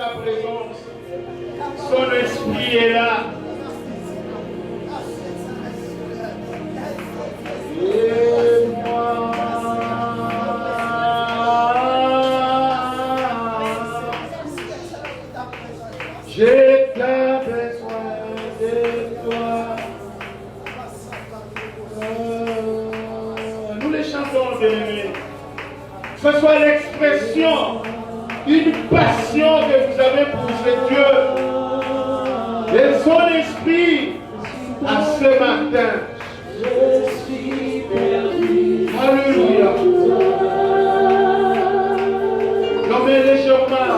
sa présence. Son esprit est là. Et moi, j'ai tant besoin de toi. Nous les chantons, bien-aimés. Que ce soit l'expression, une passion que vous avez pour ce Dieu. Et son esprit, à ce matin, je suis perdu. Alléluia. Nommez légèrement,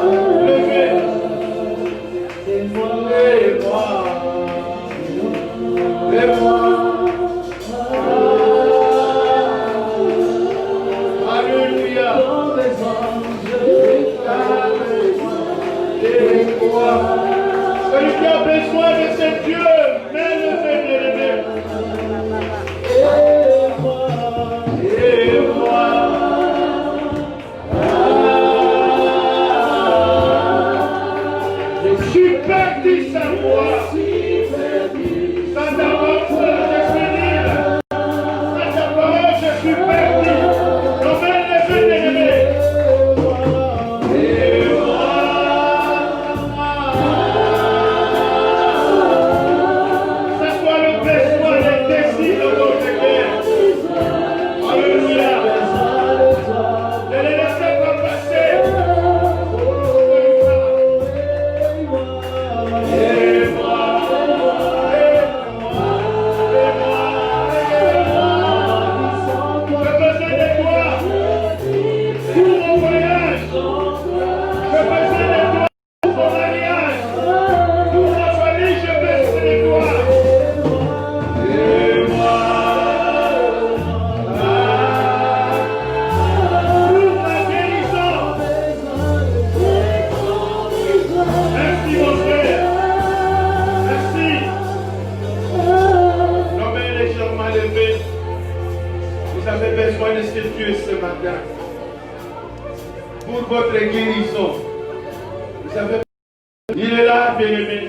levez. Et moi, et moi, et moi. Alléluia. Celui qui a besoin de ce Dieu, mais le fait bien-aimé. Et moi, je suis perdu sans moi. Sans ta parole, je suis libre. Sans ta parole, je suis perdu. Nommez le fait bien-aimé. Pour votre guérison, vous savez, il est là, bien-aimé.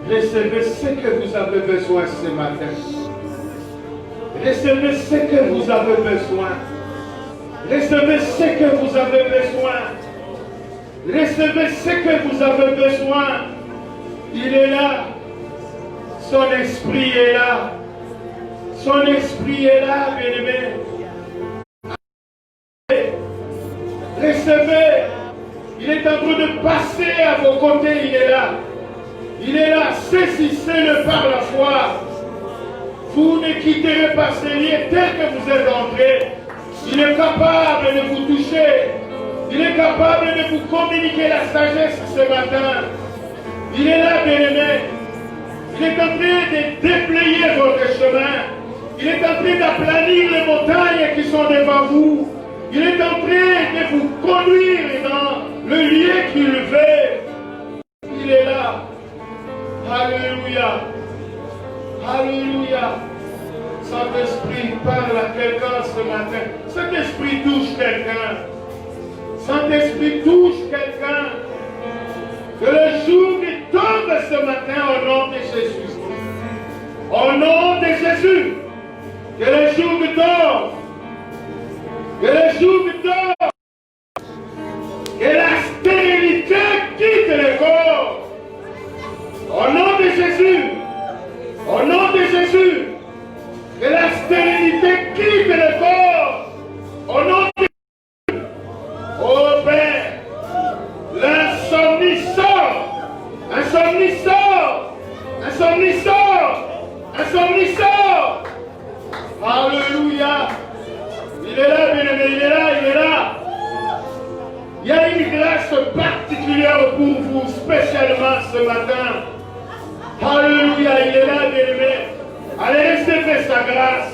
Recevez ce que vous avez besoin ce matin. Recevez ce que vous avez besoin. Recevez ce que vous avez besoin. Recevez ce que vous avez besoin. Il est là. Son esprit est là. Son esprit est là, bien-aimé. Recevez. Il est en train de passer à vos côtés. Il est là. Il est là. Saisissez-le par la foi. Vous ne quitterez pas ce lieu tel que vous êtes entré. Il est capable de vous toucher. Il est capable de vous communiquer la sagesse ce matin. Il est là, bien-aimé. Il est en train de déblayer votre chemin. Il est en train d'aplanir les montagnes qui sont devant vous. Il est en train de vous conduire dans le lieu qu'il veut. Il est là. Alléluia. Alléluia. Saint-Esprit parle à quelqu'un ce matin. Saint-Esprit touche quelqu'un. Saint-Esprit touche quelqu'un. Que le jour qui tombe ce matin au nom de Jésus. Au nom de Jésus. Que le jour qui tombe. Que le jour qui tombe. Que la stérilité quitte le corps. Au nom de Jésus. Au nom de Jésus. Que la stérilité quitte le corps. Au nom de Jésus. Oh Père. L'insomnie sort. Insomnie sort. Insomnie sort. Insomnie sort. Alléluia. Il est là, bien-aimé. Il est là. Il est là. Il y a une grâce particulière pour vous, spécialement ce matin. Alléluia. Il est là, bien-aimé. Allez, recevez sa grâce.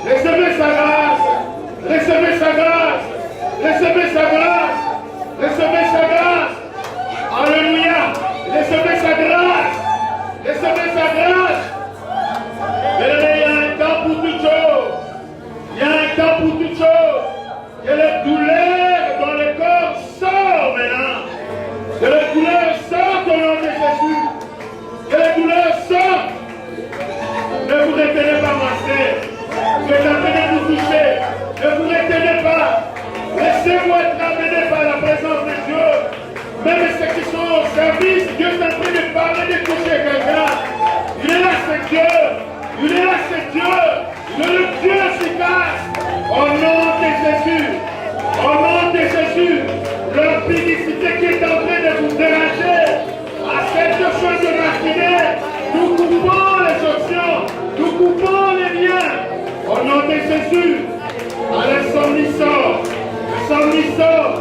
Recevez sa grâce. Recevez sa grâce. Recevez sa grâce. Recevez sa grâce. Alléluia. Recevez sa grâce. Recevez sa grâce. Bien-aimé, il y a un temps pour toutes choses. Il y a un temps pour toutes choses. Que les douleurs dans le corps sortent maintenant. service, Dieu est en train de parler, de toucher quelqu'un. Il est là, c'est Dieu. Il est là, c'est Dieu. Il est le Dieu efficace. Au nom de Jésus. Au nom de Jésus. L'impudicité qui est en train de vous déranger. À cette fin de matinée, nous coupons les options. Nous coupons les liens. Au nom de Jésus. Allez, sommes sort. Sommes sort.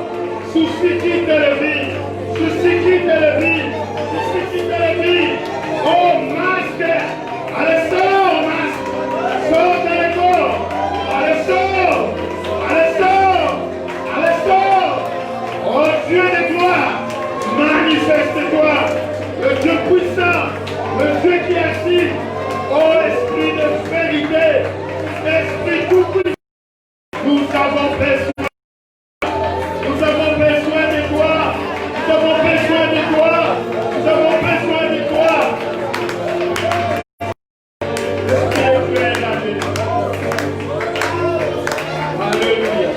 Souci quitte le vie. Souci quitte le vie. Souci quitte le vie. Oh, masque. Allez, sors, masque. Sors de l'école. Allez, sors. Allez, sors. Allez, sors. Oh, Dieu de gloire. Manifeste-toi. Le Dieu puissant. Le Dieu qui agit. Oh, esprit de vérité. Esprit tout puissant. Nous avons besoin. Nous avons besoin de toi. Nous avons besoin de toi. Nous avons besoin de toi. Alléluia.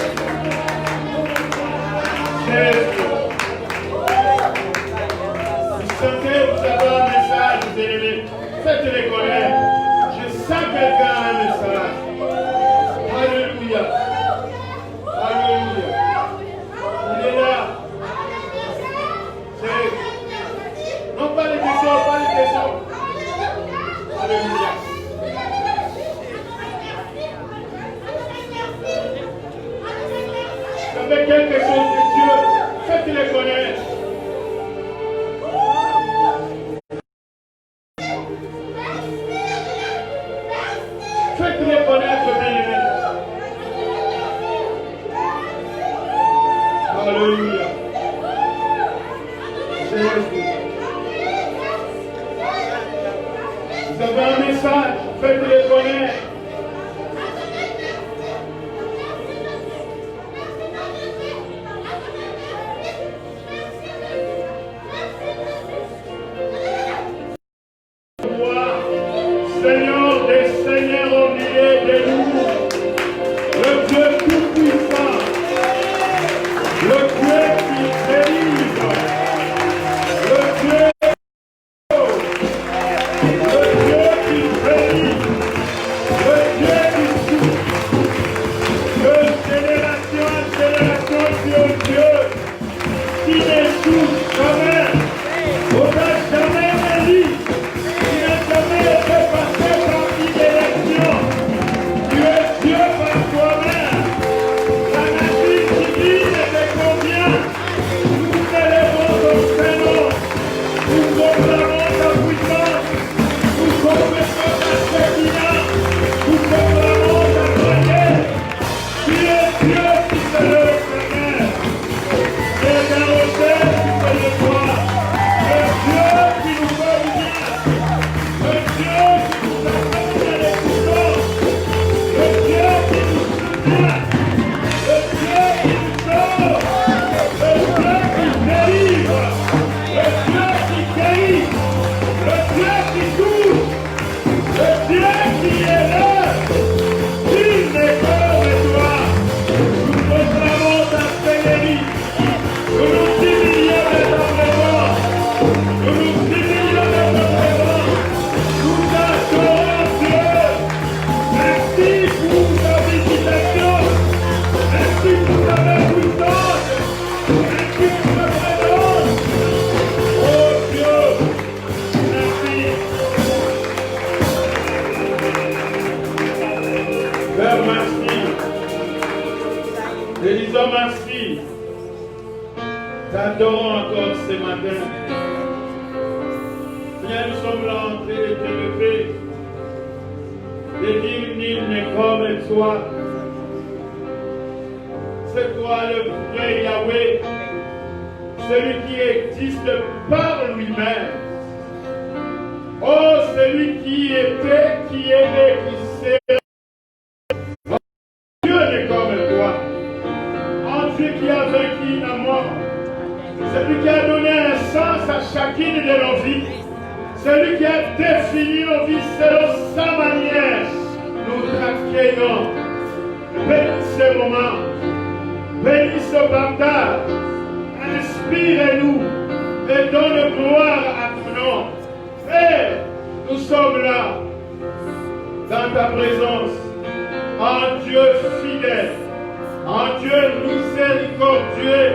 Vous sentez, vous avez un message, vous aimez. Faites-les connaître. Je sens quelqu'un a un message. Alléluia. Alléluia. Il est là. Non, pas les questions, pas les questions. Alléluia. Vous avez quelque chose de Dieu, faites-les connaître. Faites-les connaître, bien-aimés. Alléluia. Jésus. Vous avez un message, faites-les connaître. Seigneur des Seigneurs au milieu de nous, le Dieu tout-puissant, le Dieu qui délivre, le Dieu qui bénit, le Dieu qui souffle, de génération en génération, Dieu qui n'échoue jamais, on n'a jamais dit, il n'a jamais été passé par une élection. Tu es Dieu par toi-même. La nature divine te convient. Nous célébrons ton prénom. Nous proclamons ta puissance. Nous confessons ta séquina. Nous proclamons ta bonté. Tu es Dieu qui se le Seigneur. Tu es un autel qui se le croit. Le Dieu qui nous fait bien. Le Dieu qui nous accorde les couteaux. Le Dieu qui nous soutient. Le Dieu qui nous sauve. Le Dieu qui délivre. Le Dieu qui guérit. Le Dieu qui touche. Le Dieu qui est là. Il n'est comme toi. Nous proclamons ta fédérie. Nous nous humilions de ta présence. Nous nous humilions de ta présence. Nous adorons Dieu. Merci pour ta visitation. Merci pour ta puissance. Merci pour ta présence. Oh Dieu, merci. Père, merci. Nous disons merci. T'adorons encore ce matin. Seigneur, nous sommes là en train de te lever, de dire nul n'est comme toi. C'est toi le vrai Yahweh, celui qui existe par lui-même. Oh, celui qui était, qui est né, qui sera. Dieu n'est comme toi. En Dieu qui a vaincu la mort. Celui qui a donné un sens à chacune de nos vies. Celui qui a défini nos vies selon sa manière. Nous t'accueillons. Bénis ce moment. Bénis ce baptême. Inspire-nous de te donne gloire à ton nom. Père, nous sommes là, dans ta présence, en Dieu fidèle, en Dieu miséricordieux.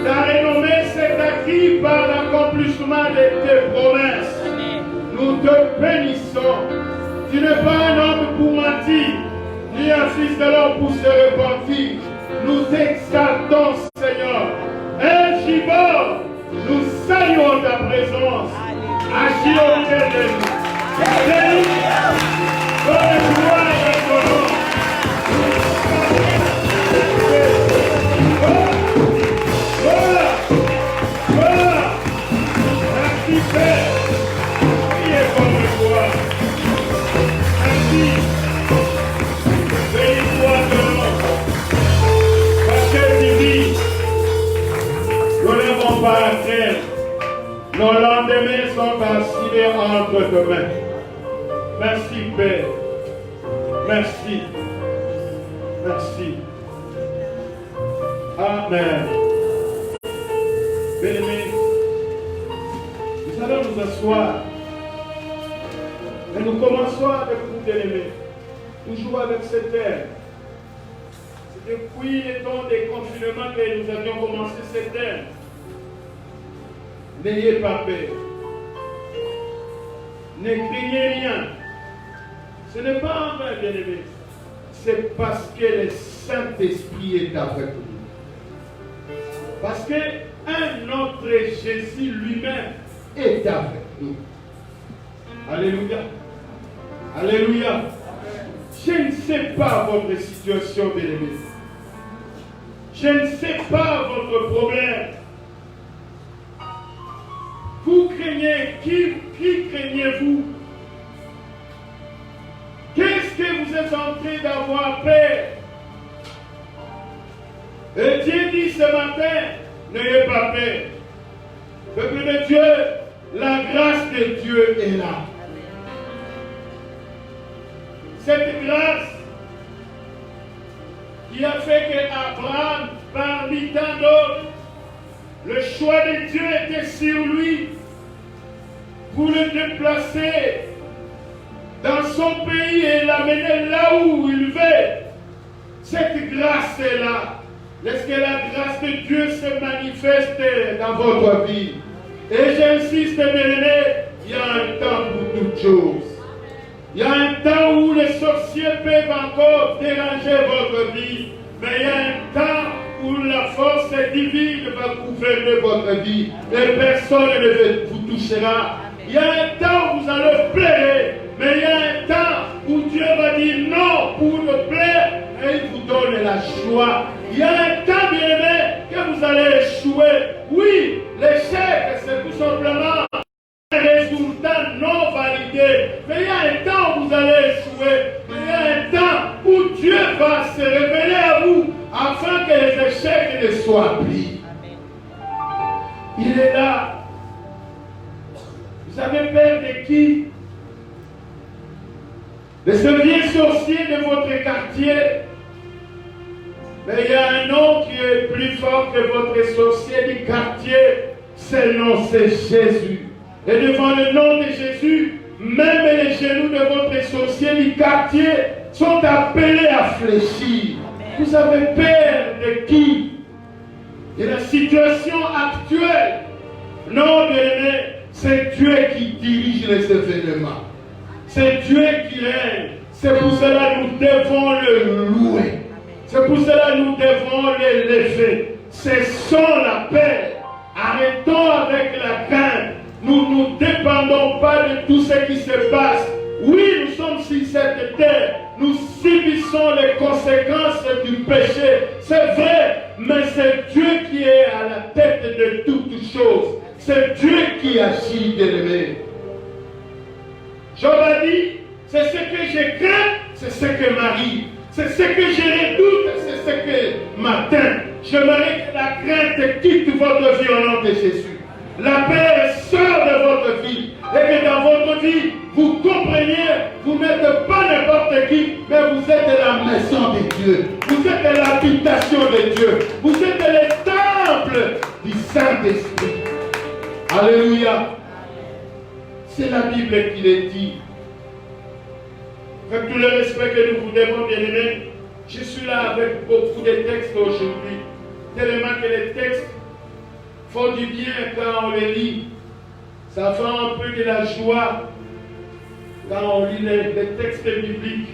Ta renommée s'est acquise par l'accomplissement de tes promesses. Nous te bénissons. Tu n'es pas un homme pour mentir, ni un fils de l'homme pour se repentir. Nous t'exaltons, Seigneur. El Gibor, nous saluons ta présence. Agis au milieu de nous. Bénis, donne gloire à ton nom. Voilà, voilà. Merci, Père. Qui est comme toi? Merci. Bénis-toi ton nom. Parce que tu dis, nous n'avons pas à terre. Nos lendemains sont assis entre tes mains. Merci, Père. Merci. Merci. Amen. Bien-aimés, nous allons nous asseoir. Et nous commençons avec vous, bien-aimés. Toujours avec ce thème. C'est depuis le temps des confinements que nous avions commencé ce thème. N'ayez pas peur. Ne craignez rien. Ce n'est pas en vain, bien-aimés. C'est parce que le Saint-Esprit est avec nous. Parce qu'un autre Jésus lui-même est avec nous. Alléluia. Alléluia. Je ne sais pas votre situation, bien-aimés. Je ne sais pas votre problème. Vous craignez, qui craignez-vous? Qu'est-ce que vous êtes en train d'avoir peur? Et Dieu dit ce matin, n'ayez pas peur. Peuple de Dieu, la grâce de Dieu est là. Cette grâce qui a fait qu'Abraham, parmi tant d'autres, le choix de Dieu était sur lui pour le déplacer dans son pays et l'amener là où il veut. Cette grâce est là. Est-ce que la grâce de Dieu se manifeste dans votre vie? Et j'insiste, bien-aimés, il y a un temps pour toutes choses. Il y a un temps où les sorciers peuvent encore déranger votre vie. Mais il y a un temps où la force divine va gouverner votre vie. Et personne ne vous touchera. Il y a un temps où vous allez pleurer. Mais il y a un temps où Dieu va dire non pour le plaire. Et il vous donne la joie. Il y a un temps, bien aimé, que vous allez échouer. Oui, l'échec, c'est tout simplement un résultat non validé. Mais il y a un temps où vous allez échouer. Mais il y a un temps où Dieu va se révéler à vous afin que les échecs ne soient plus. Il est là. Vous avez peur de qui? De ce vieux sorcier de votre quartier. Mais il y a un nom qui est plus fort que votre sorcier du quartier. Ce nom, c'est Jésus. Et devant le nom de Jésus, même les genoux de votre sorcier du quartier sont appelés à fléchir. Vous avez peur de qui? De la situation actuelle? Non, bien-aimé, c'est Dieu qui dirige les événements. C'est Dieu qui règne. C'est pour cela que nous devons le louer. C'est pour cela que nous devons l'élever. Cessons la paix. Arrêtons avec la crainte. Nous ne dépendons pas de tout ce qui se passe. Oui, nous sommes sur cette terre. Nous subissons les conséquences du péché. C'est vrai, mais c'est Dieu qui est à la tête de toutes choses. C'est Dieu qui agit, bien-aimé. Job a dit, c'est ce que je crains, c'est ce que m'arrive. C'est ce que je redoute, c'est ce que m'atteint. J'aimerais que la crainte quitte votre vie au nom de Jésus. La paix sort de votre vie. Et que dans votre vie, vous compreniez, vous n'êtes pas n'importe qui, mais vous êtes la maison de Dieu. Vous êtes l'habitation de Dieu. Vous êtes le temple du Saint-Esprit. Alléluia. C'est la Bible qui le dit. Avec tout le respect que nous vous devons, bien-aimés, je suis là avec beaucoup de textes aujourd'hui. Tellement que les textes font du bien quand on les lit. Ça fait un peu de la joie quand on lit les textes bibliques.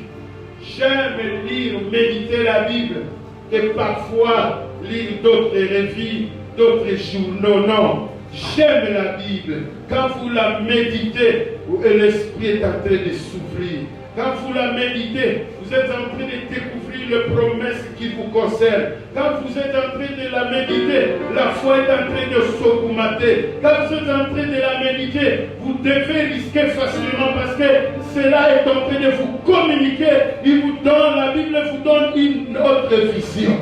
J'aime lire, méditer la Bible, que parfois lire d'autres revues, d'autres journaux. Non, j'aime la Bible. Quand vous la méditez, l'esprit est en train de s'ouvrir. Quand vous la méditez, vous êtes en train de découvrir les promesses qui vous concernent. Quand vous êtes en train de la méditer, la foi est en train de s'augmenter. Quand vous êtes en train de la méditer, vous devez risquer facilement parce que cela est en train de vous communiquer. La Bible vous donne une autre vision.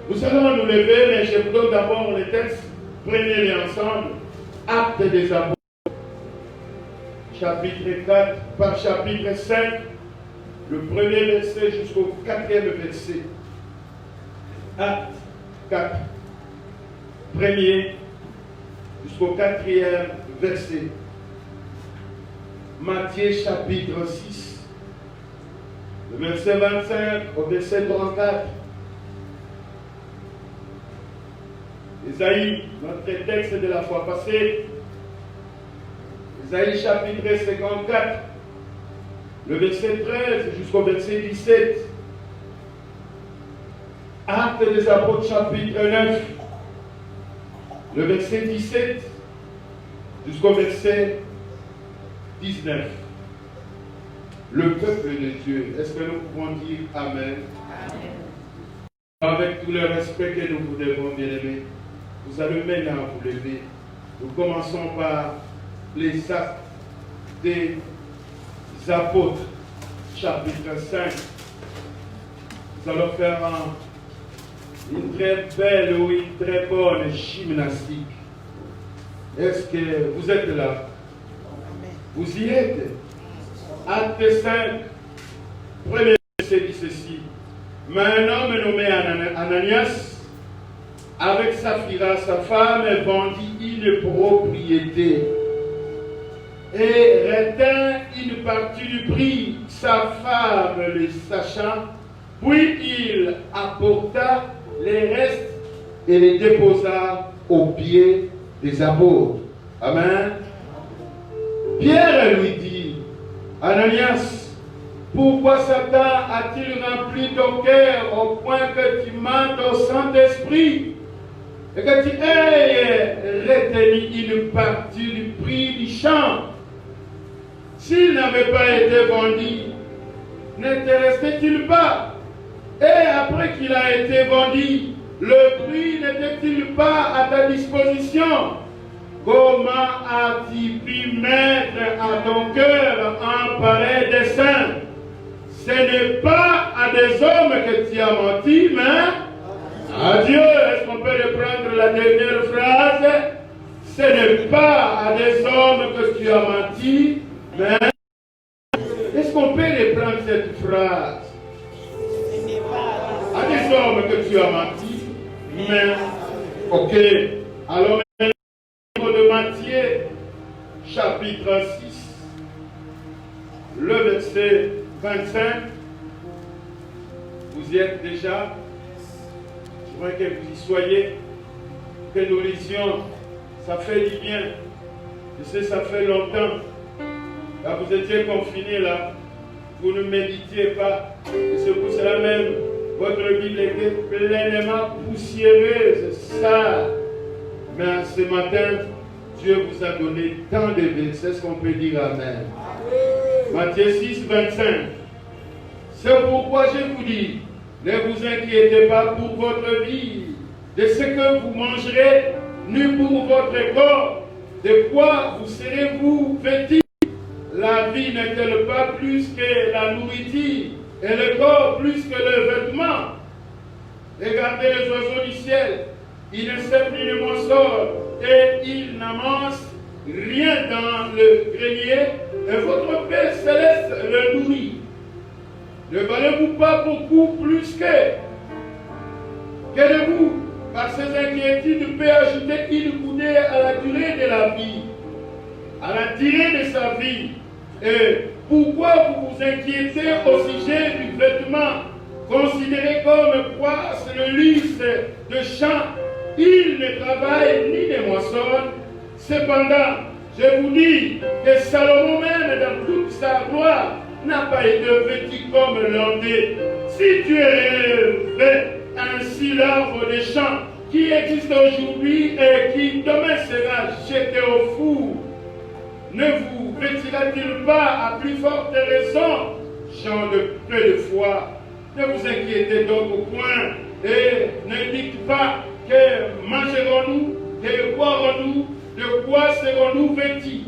Nous allons nous lever, mais je vous donne d'abord les textes. Prenez-les ensemble. Actes des apôtres. Chapitre 4, par chapitre 5, le premier verset jusqu'au 4e verset. Acte 4, premier jusqu'au 4e verset. Matthieu chapitre 6, le verset 25 au verset 34. Ésaïe, notre texte de la fois passée. Ésaïe chapitre 54, le verset 13 jusqu'au verset 17. Actes des apôtres chapitre 9, le verset 17 jusqu'au verset 19. Le peuple de Dieu, est-ce que nous pouvons dire Amen? Amen. Avec tout le respect que nous vous devons, bien-aimés, vous allez maintenant vous lever. Nous commençons par les actes des apôtres, chapitre 5. Nous allons faire une très belle ou une très bonne gymnastique. Est-ce que vous êtes là? Vous y êtes? Acte 5, premier verset dit ceci. Mais un homme nommé Ananias, avec Saphira, sa femme, vendit une propriété et retint une partie du prix, sa femme le sachant, puis il apporta les restes et les déposa aux pieds des apôtres. Amen. Pierre lui dit, Ananias, pourquoi Satan a-t-il rempli ton cœur au point que tu mentes au Saint-Esprit et que tu aies retenu une partie du prix du champ? S'il n'avait pas été vendu, ne te restait-il pas? Et après qu'il a été vendu, le prix n'était-il pas à ta disposition? Comment as-tu pu mettre à ton cœur un pareil dessein? Ce n'est pas à des hommes que tu as menti, mais à Dieu. Est-ce qu'on peut reprendre la dernière phrase? Ce n'est pas à des hommes que tu as menti, mais est-ce qu'on peut reprendre cette phrase? À des hommes que tu as menti, mais ok. Alors maintenant, de Matthieu, chapitre 6, le verset 25. Vous y êtes déjà? Je voudrais que vous y soyez, que nous lisions. Ça fait du bien. Je sais, ça fait longtemps. Là, vous étiez confinés là. Vous ne méditiez pas. Et c'est pour cela même, votre Bible était pleinement poussiéreuse, sale. Mais ce matin, Dieu vous a donné tant de versets. Est-ce qu'on peut dire Amen? Matthieu 6, 25. C'est pourquoi je vous dis, ne vous inquiétez pas pour votre vie, de ce que vous mangerez, ni pour votre corps, de quoi vous serez-vous vêtis. La vie n'est-elle pas plus que la nourriture, et le corps plus que le vêtement? Regardez les oiseaux du ciel, ils ne sèment ni ne moissonnent, et ils n'amassent rien dans le grenier, et votre Père céleste le nourrit. Ne valez-vous pas beaucoup plus que de vous? à ces inquiétudes peut ajouter une bouteille à la durée de la vie, à la durée de sa vie. Et pourquoi vous vous inquiétez au sujet du vêtement considéré comme poisse le lys de champ? Il ne travaille ni ne moissonne. Cependant, je vous dis que Salomon même dans toute sa gloire n'a pas été vêtu comme l'un d'eux. Si tu élèves ainsi l'arbre des champs qui existe aujourd'hui et qui demain sera jeté au four, ne vous vêtira-t-il pas à plus forte raison, gens de peu de foi? Ne vous inquiétez donc au point et ne dites pas que mangerons-nous, que boirons-nous, de quoi serons-nous vêtus?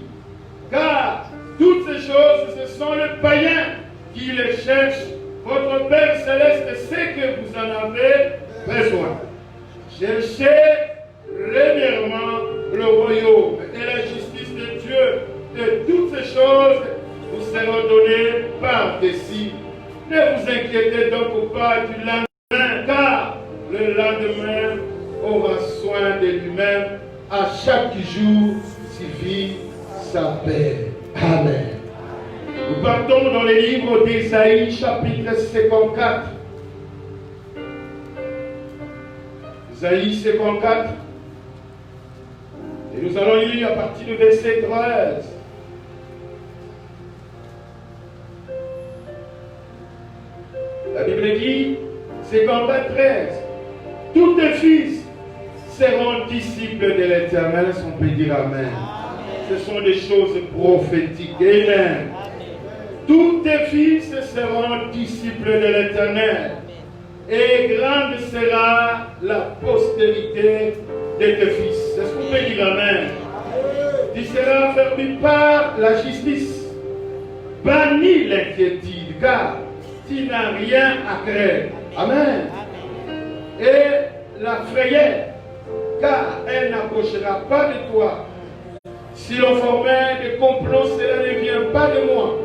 Car toutes ces choses, ce sont les païens qui les cherchent. Votre Père Céleste sait que vous en avez besoin. Cherchez premièrement le royaume et la justice de Dieu, et toutes ces choses vous seront données par-dessus. Ne vous inquiétez donc pas du lendemain, car le lendemain aura soin de lui-même. À chaque jour suffit sa paix. Amen. Nous partons dans le livre d'Ésaïe, chapitre 54. Ésaïe 54. Et nous allons lire à partir du verset 13. La Bible dit, 54, 13. Tous tes fils seront disciples de l'Éternel, si on peut dire Amen. Ce sont des choses prophétiques. Amen. Tous tes fils seront disciples de l'Éternel, et grande sera la postérité de tes fils. Est-ce qu'on peut dire Amen? Tu seras affermi par la justice, banni l'inquiétude, car tu n'as rien à craindre. Amen. Et la frayeur, car elle n'approchera pas de toi. Si l'on formait des complots, cela ne vient pas de moi.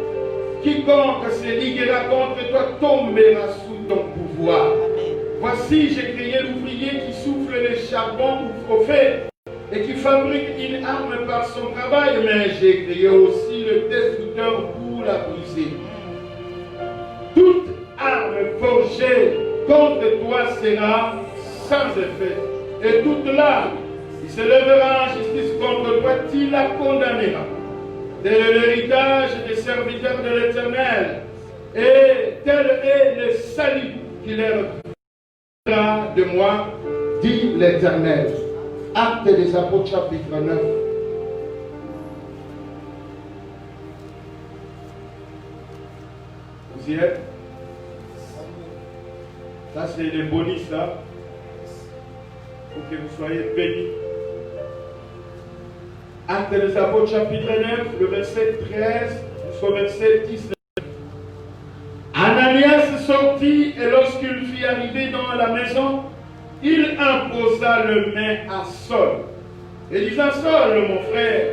Quiconque se liguera contre toi tombera sous ton pouvoir. Voici, j'ai créé l'ouvrier qui souffle le charbon au feu et qui fabrique une arme par son travail, mais j'ai créé aussi le destructeur pour la briser. Toute arme forgée contre toi sera sans effet, et toute larme qui se lèvera en justice contre toi, tu la condamneras. Tel est l'héritage des serviteurs de l'Éternel, et tel est le salut qui leur donnera de moi, dit l'Éternel. Actes des Apôtres, chapitre 9. Vous y êtes? Ça, c'est les bonus, là, pour que vous soyez bénis. Actes des Apôtres, chapitre 9, le verset 13 jusqu'au verset 19. Ananias sortit, et lorsqu'il fut arrivé dans la maison, il imposa le main à Saul. Et disant, Saul, mon frère,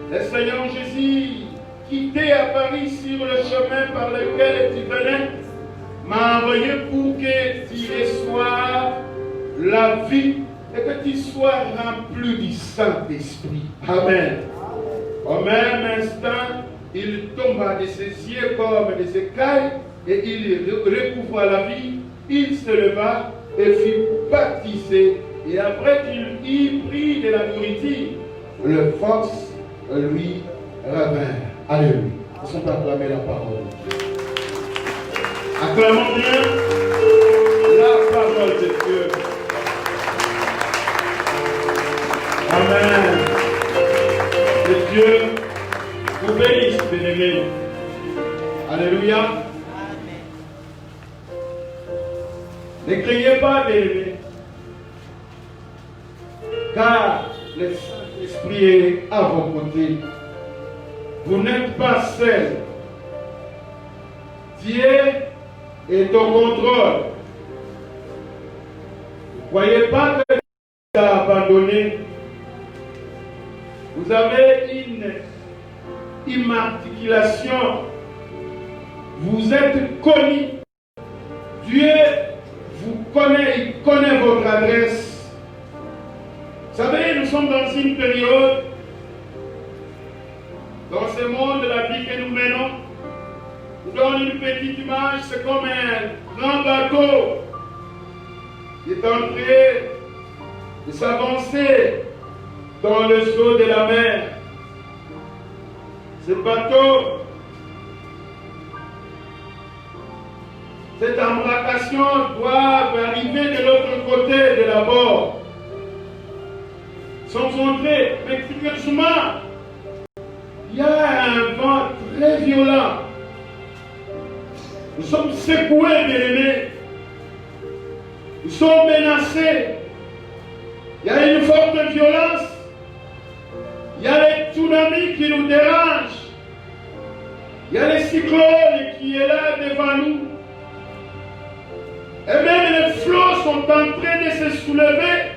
le Seigneur Jésus, qui t'est apparu sur le chemin par lequel tu venais, m'a envoyé pour que tu reçoives la vie et que tu sois rempli du Saint-Esprit. Amen. Au même instant, il tomba de ses yeux comme des écailles et il recouvra la vie. Il se leva et fut baptisé. Et après qu'il eut pris de la nourriture, le force lui revint. Alléluia. Nous sommes acclamés la parole. Acclamons bien la parole de Dieu. Amen. Que Dieu vous bénisse, bien-aimés. Alléluia. Amen. Ne craignez pas, bien-aimés, car le Saint-Esprit est à vos côtés. Vous n'êtes pas seuls. Dieu est au contrôle. Ne croyez pas que Dieu vous a abandonné. Vous avez une immatriculation. Vous êtes connus. Dieu vous connaît, il connaît votre adresse. sommes dans une période, dans ce monde de la vie que nous menons, nous donne une petite image, c'est comme un grand bateau qui est en train de s'avancer dans le eaux de la mer. Ce bateau, cette embarcation doit arriver de l'autre côté de la bord. Sans entrer, mais curieusement, il y a un vent très violent. Nous sommes secoués, bien-aimés. Nous sommes menacés. Il y a une forte violence. Il y a les tsunamis qui nous dérangent. Il y a les cyclones qui est là devant nous. Et même les flots sont en train de se soulever.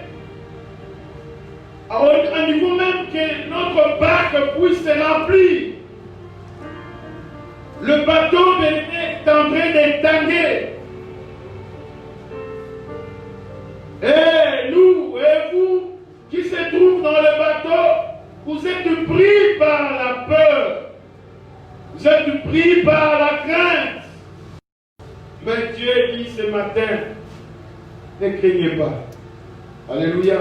À niveau même que notre bac puisse se remplir. Le bateau est en train de tanguer. Et nous et vous qui se trouvent dans le bateau, vous êtes pris par la peur. Vous êtes pris par la crainte. Mais Dieu dit ce matin, ne craignez pas. Alléluia.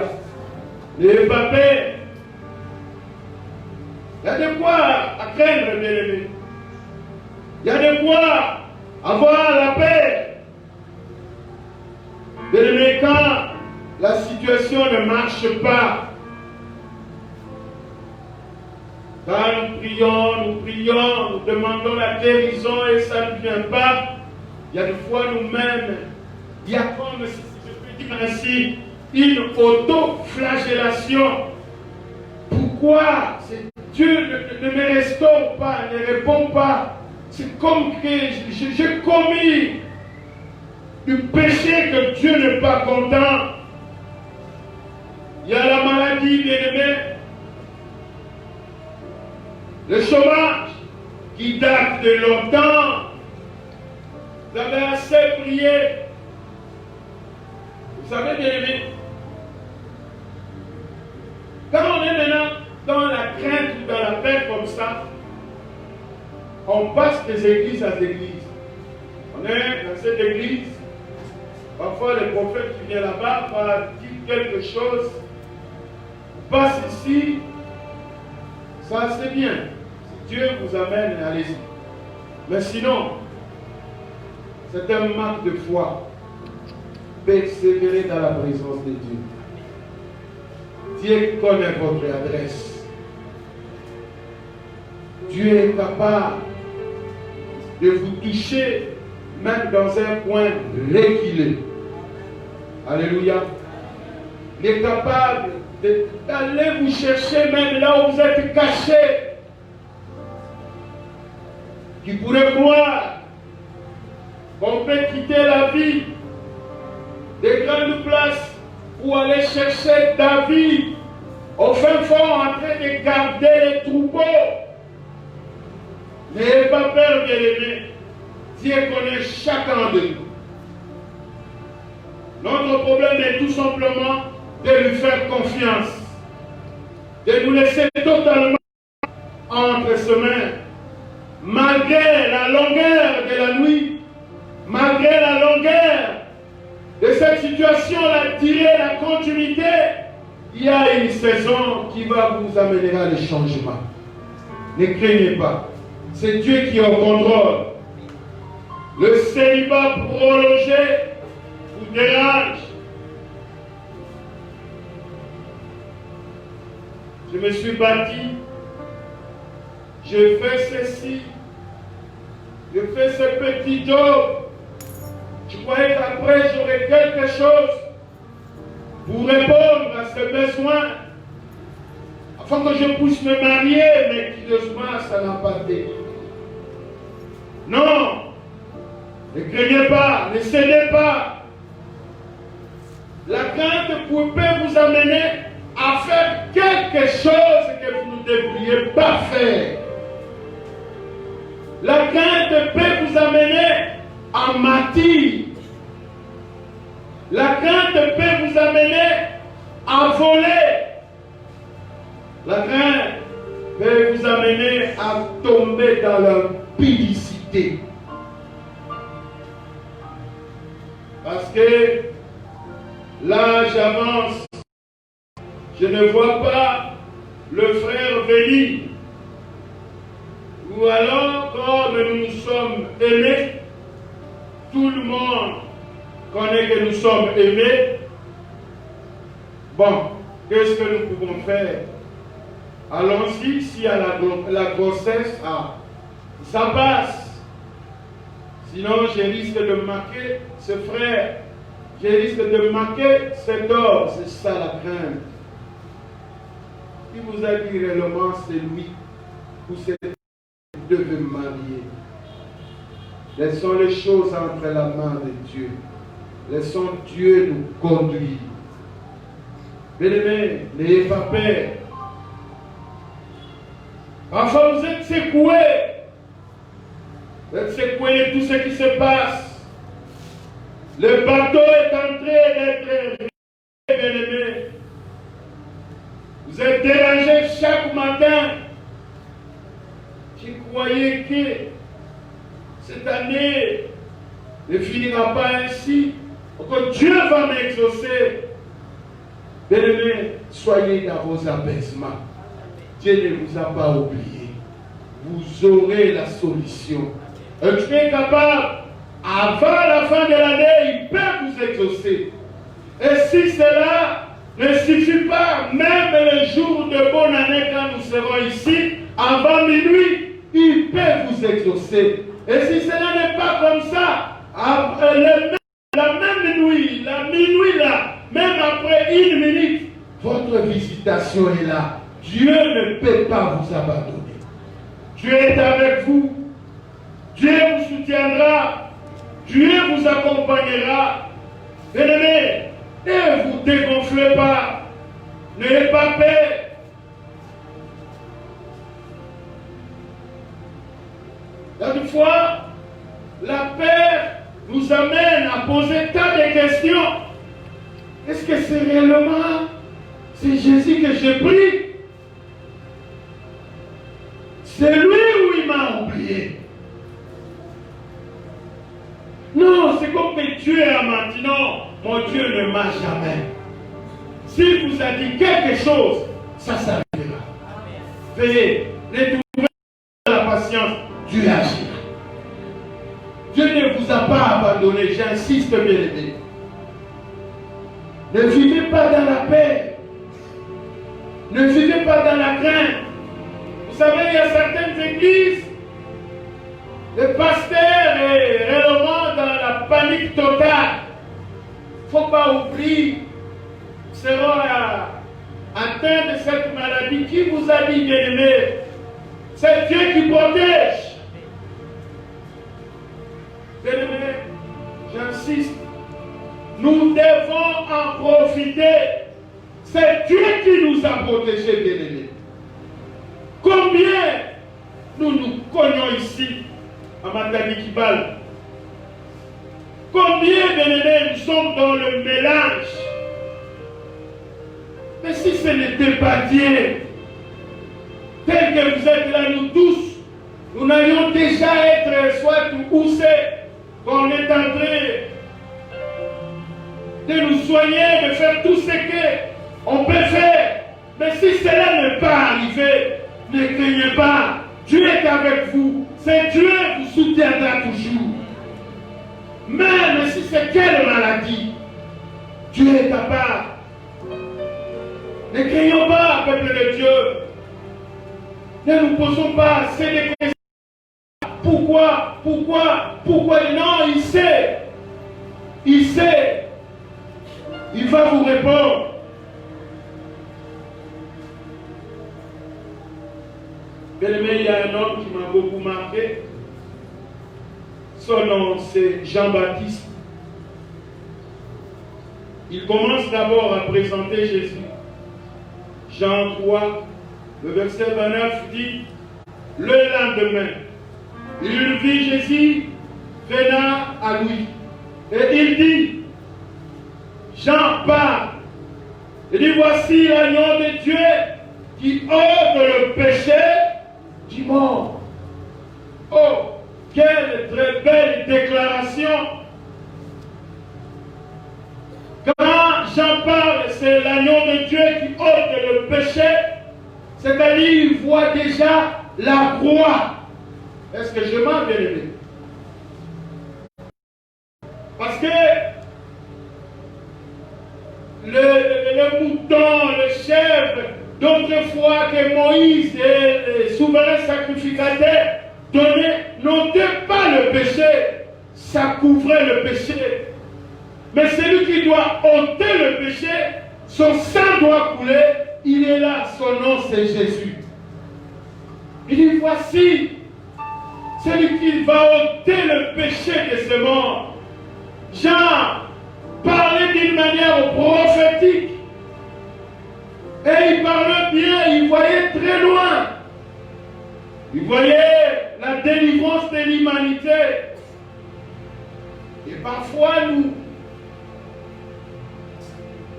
N'ayez pas peur. Il y a de quoi à craindre, bien-aimés. Il y a de quoi avoir la paix. Bien-aimés, quand la situation ne marche pas, quand nous prions, nous demandons la guérison et ça ne vient pas, il y a des fois nous-mêmes, il y a comme, si je peux dire ainsi, une auto-flagellation. Pourquoi Dieu ne me restaure pas, ne répond pas? C'est comme que j'ai commis du péché que Dieu n'est pas content. Il y a la maladie, bien-aimé, le chômage qui date de longtemps. Vous avez assez prié. Vous savez, bien-aimé, quand on est maintenant dans la crainte ou dans la paix comme ça, on passe des églises à des églises. On est dans cette église, parfois le prophète qui vient là-bas va dire quelque chose, on passe ici, ça c'est bien. Si Dieu vous amène, allez-y. Mais sinon, c'est un manque de foi. Persévérer dans la présence de Dieu. Dieu connaît votre adresse. Dieu est capable de vous toucher même dans un point régulier. Alléluia. Il est capable d'aller vous chercher même là où vous êtes caché. Qui pourrait croire qu'on peut quitter la vie des grandes places pour aller chercher David au fin fond en train de garder les troupeaux. N'ayez pas peur, bien-aimés. Dieu connaît chacun de nous. Notre problème est tout simplement de lui faire confiance, de nous laisser totalement entre ses mains. Malgré la longueur de la nuit, malgré la longueur de cette situation, la durée, la continuité, il y a une saison qui va vous amener à le changement. Ne craignez pas. C'est Dieu qui est au contrôle. Le célibat prolongé vous dérange. Je me suis bâti. Je fais ceci. Je fais ce petit job. Je croyais qu'après j'aurais quelque chose pour répondre à ce besoin. Afin que je puisse me marier, mais curieusement, ça n'a pas été. Non. Ne craignez pas, ne cédez pas. La crainte peut vous amener à faire quelque chose que vous ne devriez pas faire. La crainte peut vous amener à mentir. La crainte peut vous amener à voler. La crainte peut vous amener à tomber dans la publicité. Parce que l'âge avance. Je ne vois pas le frère venir. Ou alors, comme nous nous sommes aimés, tout le monde connaît que nous sommes aimés. Bon, qu'est-ce que nous pouvons faire? Allons-y, si à la grossesse, ça passe. Sinon, je risque de marquer ce frère. Je risque de marquer cet homme. C'est ça la crainte. Qui vous a dit réellement c'est lui ou c'est lui qui devait marier? Laissons les choses entre la main de Dieu. Laissons Dieu nous conduire. Bien-aimés, n'ayez pas peur. Parfois vous êtes secoués. Vous êtes secoués de tout ce qui se passe. Le bateau est en train d'être bien-aimé. Vous êtes dérangés chaque matin. Je croyais que cette année ne finira pas ainsi. Que Dieu va m'exaucer. Bien-aimés, soyez dans vos abaissements. Dieu ne vous a pas oublié. Vous aurez la solution. Dieu est capable, avant la fin de l'année, il peut vous exaucer. Et si cela ne suffit pas, même le jour de bonne année, quand nous serons ici, avant minuit, il peut vous exaucer. Et si cela n'est pas comme ça, la même nuit, la minuit là, même après une minute, votre visitation est là. Dieu ne peut pas vous abandonner. Dieu est avec vous. Dieu vous soutiendra. Dieu vous accompagnera. Bien-aimés, ne vous dégonflez pas. N'ayez pas peur. Quelquefois, la peur nous amène à poser tant de questions. Est-ce que c'est réellement Jésus que j'ai pris? C'est lui ou il m'a oublié? Non, c'est comme que Dieu a menti. Non, mon Dieu ne ment jamais. S'il vous a dit quelque chose, ça s'arrivera. Veuillez, ne trouvez pas la patience. Dieu agira. Dieu ne vous a pas abandonné, j'insiste bien aimé. Ne vivez pas dans la paix. Ne vivez pas dans la crainte. Vous savez, il y a certaines églises, le pasteur est réellement dans la panique totale. Il ne faut pas oublier, nous serons atteints de cette maladie. Qui vous a dit, bien-aimé? C'est Dieu qui protège. Bien-aimé, j'insiste, nous devons en profiter. C'est Dieu qui nous a protégés, bien-aimés. Combien nous cognons ici à Matadi Kibal? Combien, bien-aimés, nous sommes dans le mélange? Mais si ce n'était pas Dieu, tel que vous êtes là, nous tous, nous n'allions déjà être soit où c'est qu'on est en train de nous soigner, de faire tout ce qu'on peut faire. Mais si cela n'est pas arrivé, ne craignez pas. Dieu est avec vous. C'est Dieu qui vous soutiendra toujours. Même si c'est quelle maladie, Dieu est capable. Ne craignons pas, peuple de Dieu. Ne nous posons pas assez de questions. Pourquoi? Non, il sait. Il sait. Il va vous répondre. Bien-aimé, il y a un homme qui m'a beaucoup marqué. Son nom, c'est Jean-Baptiste. Il commence d'abord à présenter Jésus. Jean 3, le verset 29 dit, le lendemain, il vit Jésus venant à lui. Et il dit, Jean parle. Il dit, voici l'agneau de Dieu qui ôte le péché du monde. Oh, quelle très belle déclaration! Quand Jean parle, c'est l'agneau de Dieu qui ôte le péché, c'est-à-dire il voit déjà la croix. Est-ce que je m'en bien aimé? Parce que le mouton, le chèvre, d'autrefois que Moïse et les souverains sacrificateurs donnaient, n'ôtaient pas le péché, ça couvrait le péché. Mais celui qui doit ôter le péché, son sang doit couler, il est là, son nom c'est Jésus. Il dit, voici celui qui va ôter le péché de ce monde. Jean parlait d'une manière prophétique. Et il parlait bien, il voyait très loin. Il voyait la délivrance de l'humanité. Et parfois nous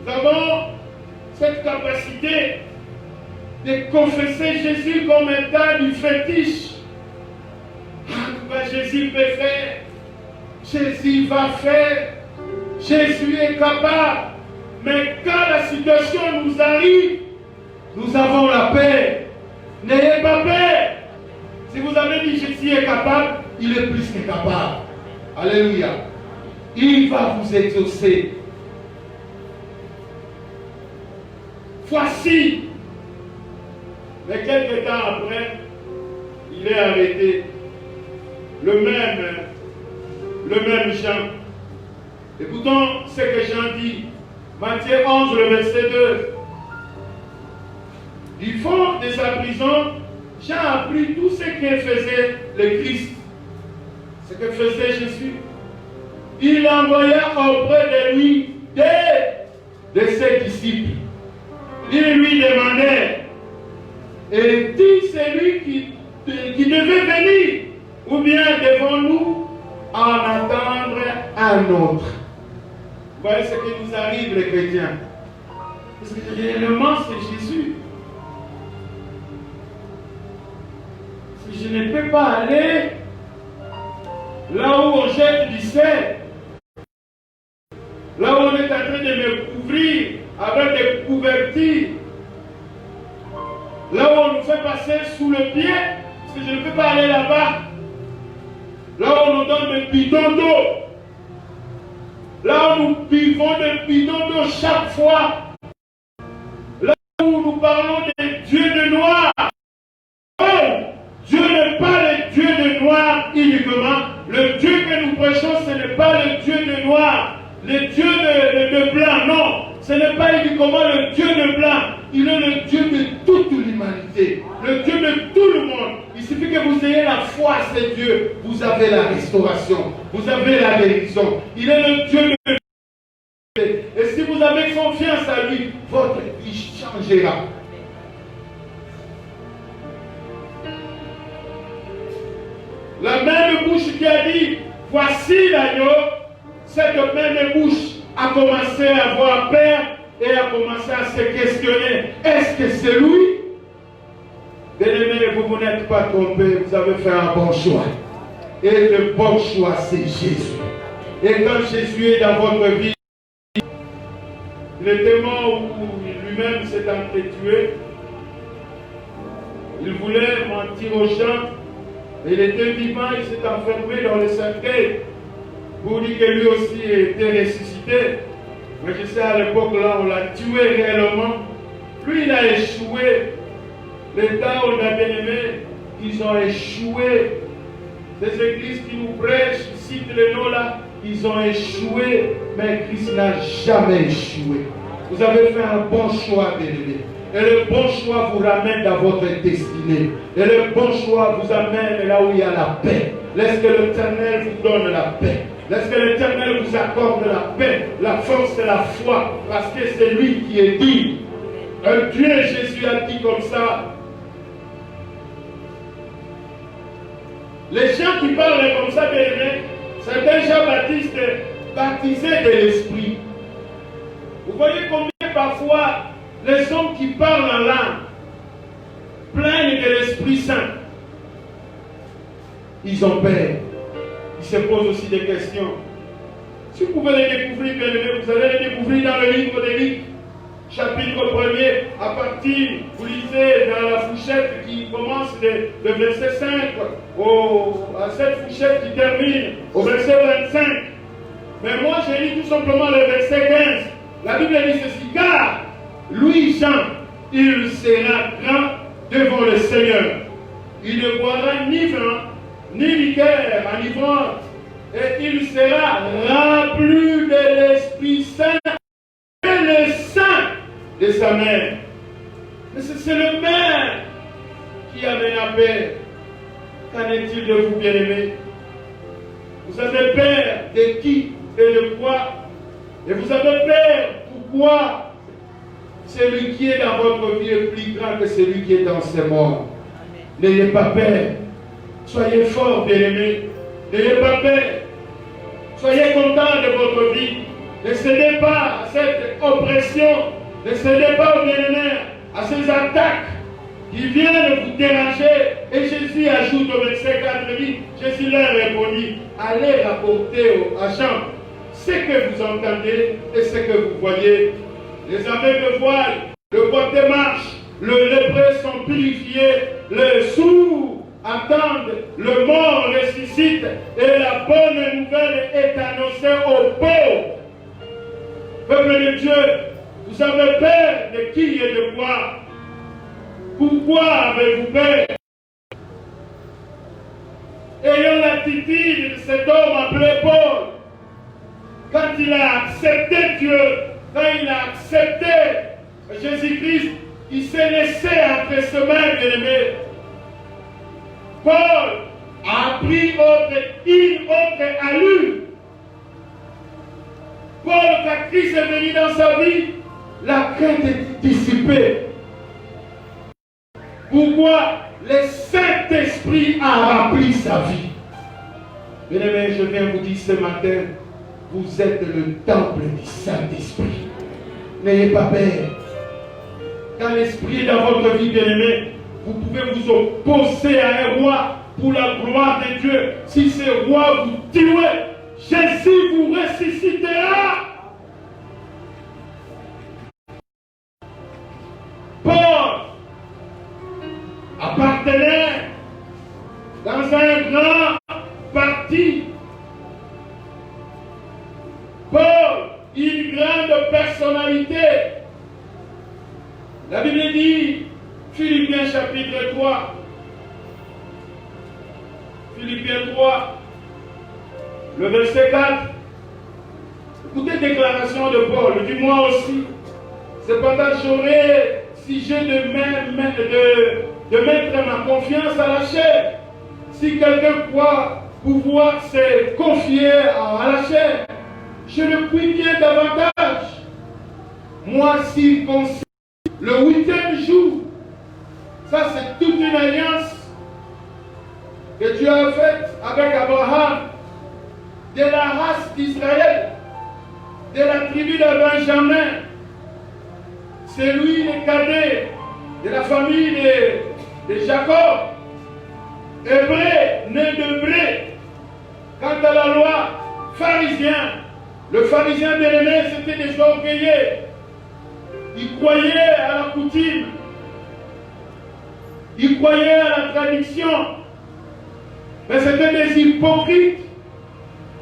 avons cette capacité de confesser Jésus comme étant du fétiche. Jésus peut faire, Jésus va faire, Jésus est capable. Mais quand la situation nous arrive, nous avons la paix. N'ayez pas peur. Si vous avez dit Jésus est capable, il est plus que capable. Alléluia. Il va vous exaucer. Voici. Mais quelques temps après, il est arrêté. Le même Jean. Écoutons ce que Jean dit. Matthieu 11, le verset 2. Du fond de sa prison, Jean a appris tout ce que faisait le Christ. Ce que faisait Jésus. Il envoya auprès de lui de ses disciples. Il lui demandait, et dit c'est lui qui devait venir, ou bien devons-nous en attendre un autre? Vous voyez ce qui nous arrive les chrétiens. Parce que réellement c'est Jésus. Si je ne peux pas aller là où on jette du sel, là où on est en train de me couvrir avec des couvertures, là où on nous fait passer sous le pied, parce que je ne peux pas aller là-bas, là où on nous donne des bidons d'eau, là où nous buvons des bidons d'eau chaque fois, là où nous parlons des dieux de noir. Oh, Dieu n'est pas le Dieu de noir uniquement. Le Dieu que nous prêchons, ce n'est pas le Dieu de noir, le Dieu de blanc, non. Ce n'est pas uniquement le Dieu de blanc. Il est le Dieu de toute l'humanité, le Dieu de tout le monde. Il suffit que vous ayez la foi à ce Dieu, vous avez la restauration, vous avez la guérison. Il est le Dieu de et si vous avez confiance à lui, votre vie changera. La même bouche qui a dit, voici l'agneau, cette même bouche a commencé à avoir peur et a commencé à se questionner. Est-ce que c'est lui? Bien-aimés, vous n'êtes pas trompés, vous avez fait un bon choix. Et le bon choix, c'est Jésus. Et quand Jésus est dans votre vie, le démon où lui-même s'est entêtué, il voulait mentir aux gens. Il était vivant, il s'est enfermé dans le cercueil pour dire que lui aussi était ressuscité. Mais je sais, à l'époque là, on l'a tué réellement. Lui, il a échoué. Les temps où on a bien aimé, ils ont échoué. Ces églises qui nous prêchent, qui citent les noms là, ils ont échoué. Mais Christ n'a jamais échoué. Vous avez fait un bon choix, bien-aimé. Et le bon choix vous ramène dans votre destinée. Et le bon choix vous amène là où il y a la paix. Laisse que l'Éternel vous donne la paix. Laisse que l'Éternel vous accorde la paix, la force et la foi. Parce que c'est lui qui est dit. Un Dieu, Jésus a dit comme ça. Les gens qui parlent comme ça, c'est Jean-Baptiste baptisé de l'Esprit. Vous voyez combien parfois les hommes qui parlent en langue, l'Esprit Saint. Ils ont peur. Ils se posent aussi des questions. Si vous pouvez les découvrir, bien aimés, vous allez les découvrir dans le livre des Luc, chapitre 1er, à partir, vous lisez dans la fourchette qui commence de verset 5 à cette fourchette qui termine au verset 25. Mais moi, j'ai lu tout simplement le verset 15. La Bible dit ceci, car Louis-Jean, il sera grand devant le Seigneur. Il ne boira ni vin, ni liqueur enivrante, et il sera rempli de l'Esprit Saint et le sang de sa mère. Mais c'est le Père qui amène la paix. Qu'en est-il de vous, bien-aimés? Vous avez peur de qui et de quoi? Et vous avez peur pourquoi? Celui qui est dans votre vie est plus grand que celui qui est dans ce monde. N'ayez pas peur. Soyez forts, bien-aimés. N'ayez pas peur. Soyez contents de votre vie. Ne cédez pas à cette oppression. Ne cédez pas aux bien-aimés, à ces attaques qui viennent vous déranger. Et Jésus ajoute au verset 4, dit, Jésus leur répondit, allez rapporter aux agents ce que vous entendez et ce que vous voyez. Les aveugles voient, le boiteux marche, le lépreux sont purifiés, les sourds attendent, le mort ressuscite et la bonne nouvelle est annoncée aux pauvres. Peuple de Dieu, vous avez peur de qui et de quoi? Pourquoi avez-vous peur? Ayant l'attitude de cet homme appelé Paul, quand il a accepté Dieu, quand il a accepté Jésus-Christ, il s'est laissé entre ses mains, bien-aimé. Paul a pris une autre allure. Paul, quand Christ est venu dans sa vie, la crainte est dissipée. Pourquoi? Le Saint-Esprit a rempli sa vie. Bien-aimé, je viens vous dire ce matin, vous êtes le temple du Saint-Esprit. N'ayez pas peur. Quand l'Esprit est dans votre vie, bien-aimé, vous pouvez vous opposer à un roi pour la gloire de Dieu. Si ce roi vous tuait, Jésus vous ressuscitera. Paul appartenait dans un grand parti. Paul, une grande personnalité. La Bible dit, Philippiens chapitre 3, Philippiens 3, le verset 4. Écoutez la déclaration de Paul, il dit moi aussi. Cependant, j'aurai, si j'ai de mettre ma confiance à la chair, si quelqu'un croit pouvoir se confier à la chair, je le prie bien davantage. Moi, circoncis, le 8e jour, ça c'est toute une alliance que Dieu a faite avec Abraham, de la race d'Israël, de la tribu de Benjamin. C'est lui le cadet de la famille de Jacob, hébreu, né d'hébreu. Quant à la loi, pharisien, le pharisien bien-aimé, c'était des orgueilleux. Ils croyaient à la coutume, ils croyaient à la tradition, mais c'était des hypocrites.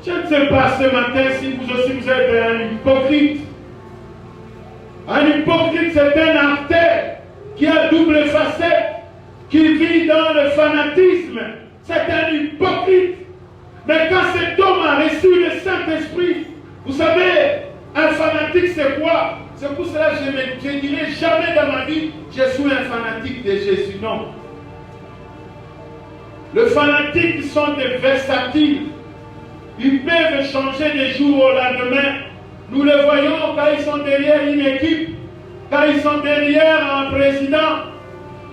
Je ne sais pas ce matin si vous aussi vous êtes un hypocrite. Un hypocrite, c'est un artère qui a double facette, qui vit dans le fanatisme. C'est un hypocrite. Mais quand cet homme a reçu le Saint-Esprit, vous savez, un fanatique c'est quoi? C'est pour cela que je ne dirai jamais dans ma vie, je suis un fanatique de Jésus. Non. Les fanatiques sont des versatiles. Ils peuvent changer de jour au lendemain. Nous le voyons quand ils sont derrière une équipe, quand ils sont derrière un président.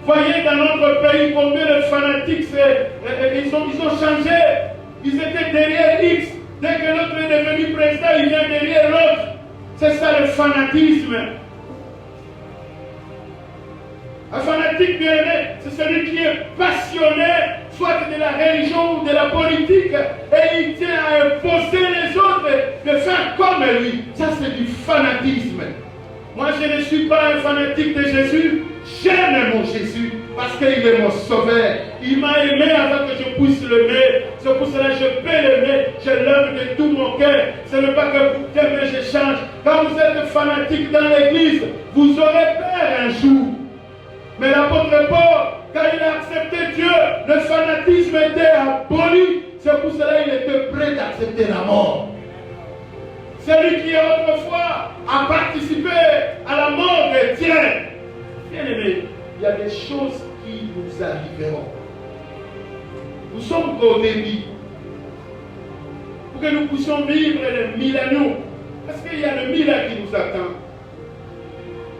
Voyez dans notre pays combien de fanatiques ils ont changé. Ils étaient derrière X. Dès que l'autre est devenu président, il vient derrière l'autre. C'est ça le fanatisme. Un fanatique fanatique, bien aimé, c'est celui qui est passionné, soit de la religion ou de la politique, et il tient à imposer les autres de faire comme lui. Ça, c'est du fanatisme. Moi, je ne suis pas un fanatique de Jésus. J'aime mon Jésus parce qu'il est mon sauveur. Il m'a aimé avant que je puisse l'aimer. C'est pour cela que je peux l'aimer. Je l'aime de tout mon cœur. Ce n'est pas que vous aimez, je change. Quand vous êtes fanatique dans l'église, vous aurez peur un jour. Mais l'apôtre Paul, quand il a accepté Dieu, le fanatisme était aboli. C'est pour cela qu'il était prêt d'accepter la mort. Celui qui autrefois a participé à la mort des tiens. Bien aimé, il y a des choses qui nous arriveront. Nous sommes au début. Pour que nous puissions vivre les millénaires. Parce qu'il y a le millénaire qui nous attend.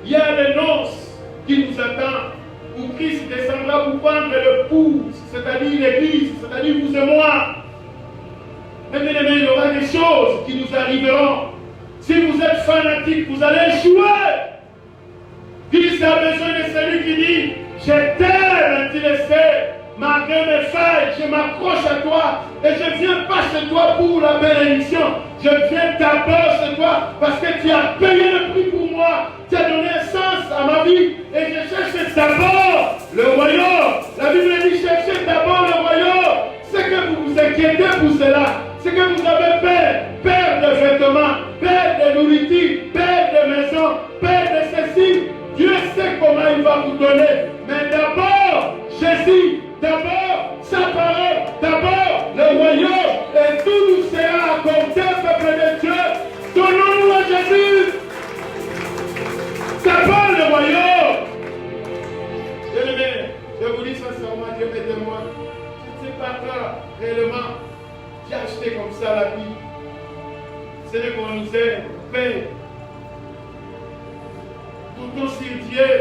Il y a les noces qui nous attendent. Où Christ descendra pour prendre l'épouse, c'est-à-dire l'église, c'est-à-dire vous et moi. Mais bien aimé, il y aura des choses qui nous arriveront. Si vous êtes fanatique, vous allez jouer. Christ a besoin de celui qui dit, je t'aime, tu le sais, malgré mes failles, je m'accroche à toi et je ne viens pas chez toi pour la bénédiction. Je viens d'abord chez toi parce que tu as payé le prix pour moi. Tu as donné un sens à ma vie et je cherche d'abord le royaume. La Bible dit, cherchez d'abord le royaume. C'est que vous vous inquiétez pour cela. C'est que vous avez peur de vêtements, peur de nourriture, peur de maison, peur de ceci. Dieu sait comment il va vous donner. Mais d'abord, Jésus, d'abord, sa parole, d'abord, le royaume. Et tout nous sera accordé, peuple de Dieu. Donnons-nous à Jésus. D'abord, le royaume. Bien-aimé, je vous dis sincèrement, Dieu m'aide moi. Je ne sais pas quand, réellement, j'ai acheté comme ça la vie. C'est le qu'on nous aide, paye. Tout sur Dieu,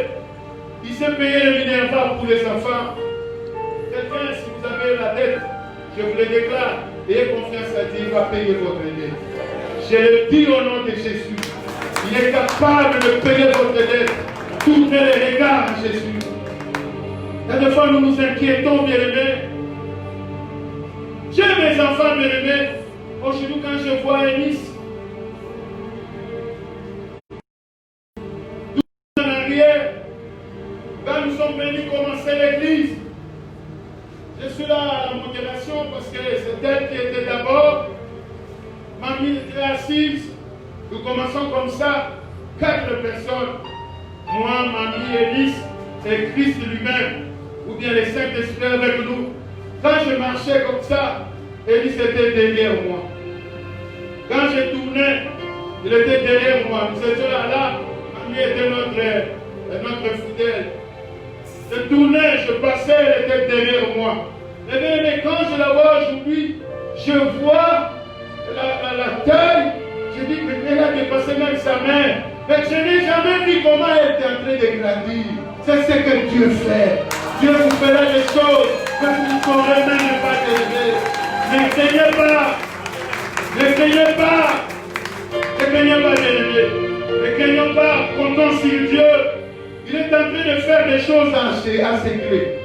il s'est payé le minerval pour les enfants. Quelqu'un, si vous avez la dette, je vous le déclare, ayez confiance à Dieu, il va payer votre dette. Je le dis au nom de Jésus. Il est capable de payer votre dette. Tournez les regards à Jésus. Et des fois, nous nous inquiétons, bien-aimés. J'ai mes enfants, bien-aimés. Aujourd'hui, quand je vois Enis, quand nous sommes venus commencer l'église, je suis là à la modération parce que c'est elle qui était d'abord. Mamie était assise. Nous commençons comme ça, 4 personnes. Moi, mamie, Élise et Christ lui-même, ou bien les Saint-Esprit avec nous. Quand je marchais comme ça, Élise était derrière moi. Quand je tournais, il était derrière moi. Nous étions là, mamie était notre fidèle. Je tournais, je passais, elle était derrière moi. Mais quand je la vois aujourd'hui, je vois la taille. Je dis qu'elle a dépassé même sa mère. Mais je n'ai jamais vu comment elle était en train de grandir. C'est ce que Dieu fait. Dieu vous fera des choses que vous ne pourrez même pas élever. Ne craignez pas. Ne craignez pas. Ne craignez pas d'élever. Ne craignons pas. Comptons sur Dieu. Il est en train de faire des choses en secret.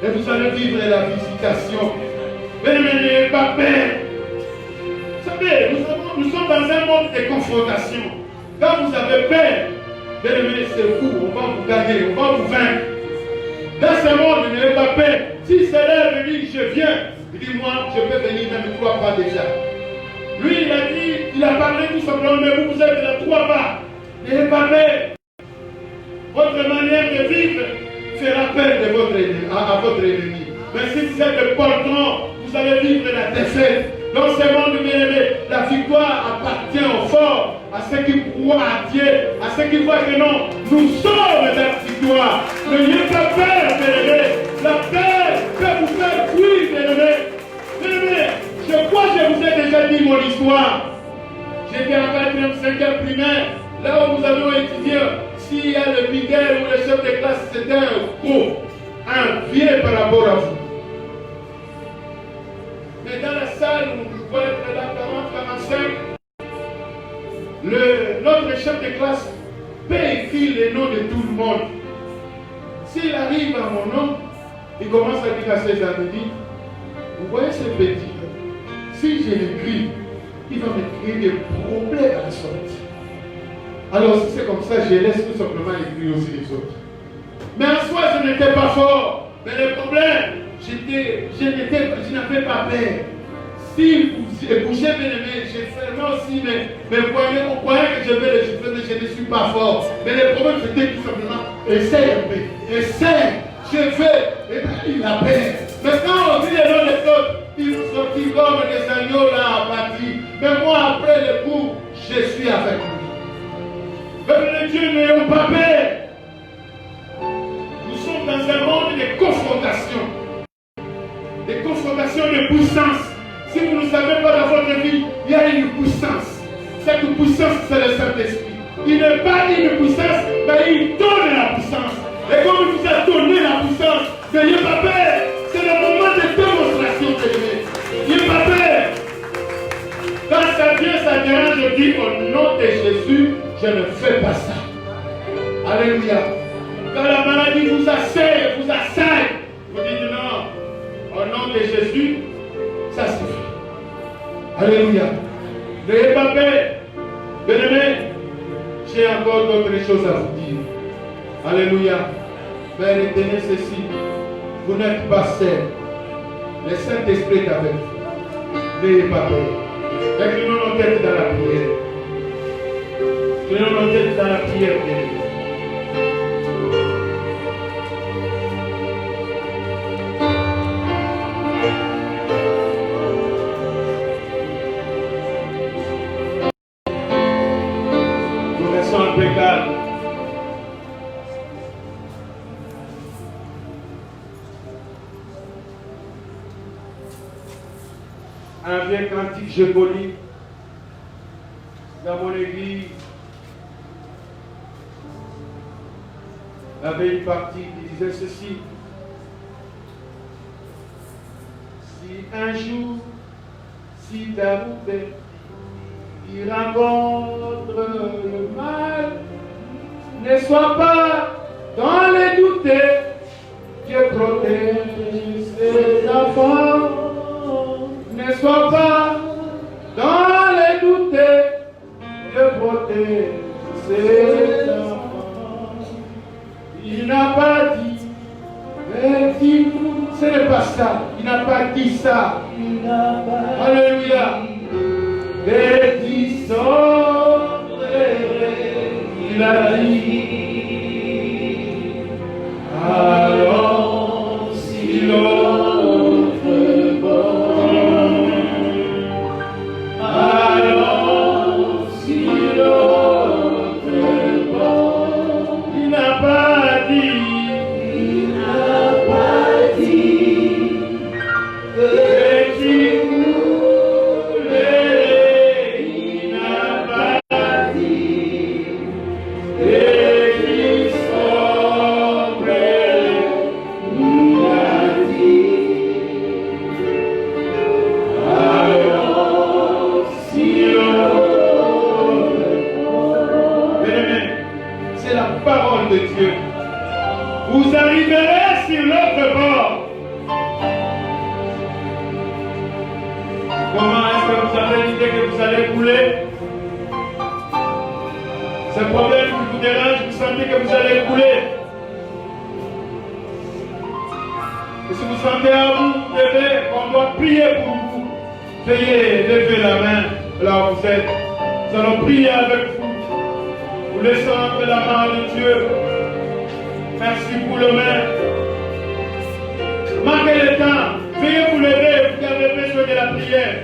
Et vous allez vivre la visitation. Mais n'ayez pas peur. Vous savez, nous sommes dans un monde de confrontation. Quand vous avez peur, c'est vous, on va vous gagner, on va vous vaincre. Dans ce monde, n'ayez pas peur. Si c'est l'heure de dire je viens, il dit moi, je peux venir même 3 pas déjà. Lui, il a dit, il a parlé tout simplement, mais vous êtes là 3 pas. N'ayez pas peur. Votre manière de vivre fera peur à votre ennemi. Mais si vous êtes le poltron, vous allez vivre la défaite. Dans ce monde bien-aimé, la victoire appartient aux forts, à ceux qui croient à Dieu, à ceux qui voient que non, nous sommes la victoire. N'ayez pas peur, bien-aimé. La peur peut vous faire fuir, bien-aimé. Bien-aimé, je crois que je vous ai déjà dit mon histoire. J'étais en 4e, 5e primaire, là où nous avions étudié. S'il y a le leader ou le chef de classe, c'était un vieux par rapport à vous. Mais dans la salle où je pouvais être là 40, 45, notre chef de classe peut écrire les noms de tout le monde. s'il arrive à mon nom, il commence à dire à ses amis, dit, vous voyez ce petit, si je l'écris, il va me créer des problèmes à la sortie. Alors si c'est comme ça, je laisse tout simplement écrire aussi les autres. Mais en soi, je n'étais pas fort. Mais le problème, je n'avais pas peur. Si vous bougez bien aimé, j'ai fermé aussi mes poignets, on croyait que je vais les chiffrer, mais je ne suis pas fort. Mais le problème, c'était tout simplement, essaye un peu, essaye, je fais, et bien il a peur. Maintenant, on dit les noms des autres, ils sont sortis comme des agneaux là à partir. Mais moi, après le coup, je suis avec lui. Peuple de Dieu, n'ayons pas peur. Nous sommes dans un monde de confrontation. Des confrontations de puissance. Si vous ne savez pas dans votre vie, il y a une puissance. Cette puissance, c'est le Saint-Esprit. Il n'est pas une puissance, mais il donne la puissance. Et comme il vous a donné la puissance, n'ayez pas peur. C'est le moment de démonstration de Dieu. N'ayez pas peur. Quand ça vient, ça dérange, je dis au nom de Jésus, je ne fais pas ça. Alléluia. Quand la maladie vous assaille, vous dites non. Au nom de Jésus, ça suffit. Alléluia. N'ayez pas peur. Bien-aimés, j'ai encore d'autres choses à vous dire. Alléluia. Mais retenez ceci. Vous n'êtes pas seul. Le Saint-Esprit est avec vous. N'ayez pas peur. Inclinons nos têtes dans la prière. Inclinons nos têtes dans la prière, bien-aimés. Impeccable. Un vieux cantique je polis dans mon église. Il y avait une partie qui disait ceci. Si un jour, si David il rencontre le mal, ne sois pas dans les doutes, Dieu protège ses enfants. Ne sois pas dans les doutes, Dieu protège ses enfants. Il n'a pas dit, mais dis-nous, ce n'est pas ça. Il n'a pas dit ça. Alléluia. Et disons, il a dit, alors si l'autre bord, alors si l'autre bord, il n'a pas dit, vous arriverez sur l'autre bord. Comment est-ce que vous avez l'idée que vous allez couler? Ce problème qui vous dérange, vous sentez que vous allez couler. Et si vous sentez à vous, on doit prier pour vous. Veuillez lever la main là où vous êtes. Nous allons prier avec vous. Vous laissez entre la main de Dieu. Merci pour le main. Marquez le temps. Veuillez vous lever, vous avez besoin de la prière.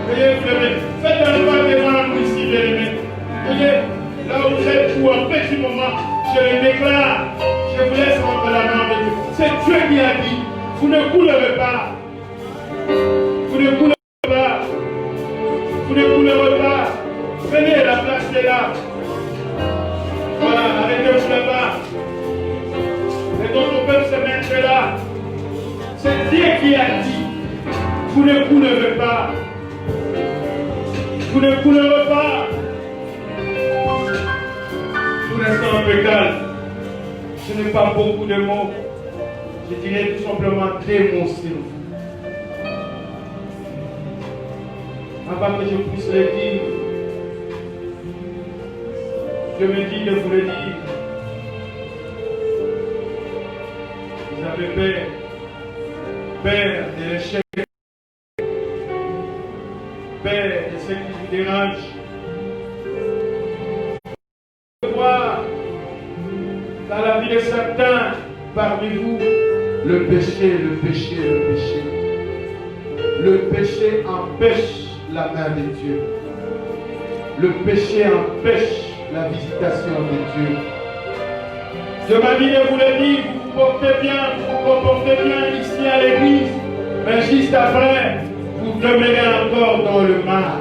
Veuillez vous lever. Faites un pas devant nous ici, bien-aimés. Veuillez, là où vous êtes, pour un petit moment, je le déclare. Je vous laisse entre la main de Dieu. C'est Dieu qui a dit, vous ne coulerez pas. Vous ne coulerez pas. Vous ne coulerez pas. Venez, la place est là. Voilà, arrêtez-vous là-bas. Et notre peuple se mettre là. C'est Dieu qui a dit, vous ne coulerez pas. Vous ne coulerez pas. Nous restons un peu calmes. Je n'ai pas beaucoup de mots. Je dirais tout simplement des mots, s'il vous plaît. Avant que je puisse le dire, je me dis de vous le dire. Vous avez peur de l'échec, peur de ce qui vous dérange. Voir dans la vie de certains parmi vous le péché, le péché, le péché. Le péché empêche la main de Dieu. Le péché empêche la visitation de Dieu. Je m'avais de vous le dire, vous vous portez bien, vous vous comportez bien ici à l'église, mais juste après, vous demeurez encore dans le mal.